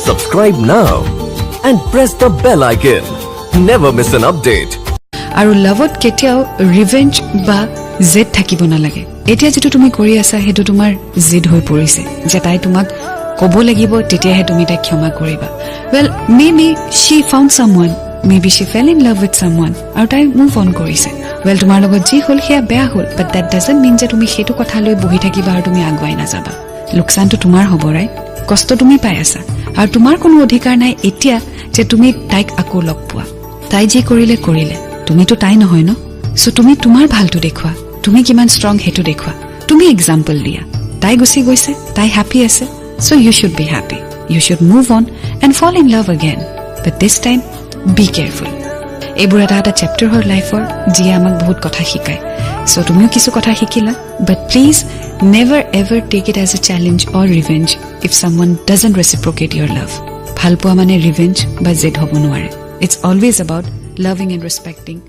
Subscribe now and press the bell icon. Never miss an update. আৰু লাভত কেতিয়াও revenge বা জেদ থাকিব নালাগে এতিয়া যেটো তুমি কৰি আছা হেতু তোমাৰ জেদ হৈ পৰিছে যে তাই তোমাক কব লাগিব তেতিয়াহে তুমি তাক ক্ষমা কৰিবা well maybe she found someone maybe she fell in love with someone আৰু তাই মুভ অন কৰিছে well তোমাৰ লগত যি হল হেয়া বেয়া হল but that doesn't mean যে তুমি হেতু কথা লৈ বহি থাকিবা আৰু তুমি আগুৱাই না যাবা লোকসানটো তোমাৰ হ'ব ৰাইট কষ্ট তুমি পাই আছা আৰু তোমাৰ কোনো অধিকাৰ নাই এতিয়া যে তুমি তাইক আকো লগ পোৱা তাই যি কৰিলে তুমি তো তাই নহয় ন সো তুমি তোমাৰ ভালটো দেখুৱা তুমি কিমান ষ্ট্ৰং হেতু দেখুৱা তুমি এক্সাম্পল দিয়া তাই গুছি গৈছে তাই হ্যাপি আছে so you should be happy you should move on and fall in love again but this time be careful এইবোৰ এটা চ্যাপ্টাৰ হয় লাইফৰ যি আমাক বহুত কথা শিকায় সো তুমিও কিছু কথা শিকিলা বাট please never ever take it as a challenge or revenge if someone doesn't reciprocate your love ভাল পোৱা মানে ৰিভেঞ্জ বা জেদ হ'ব নোৱাৰে it's always about loving and respecting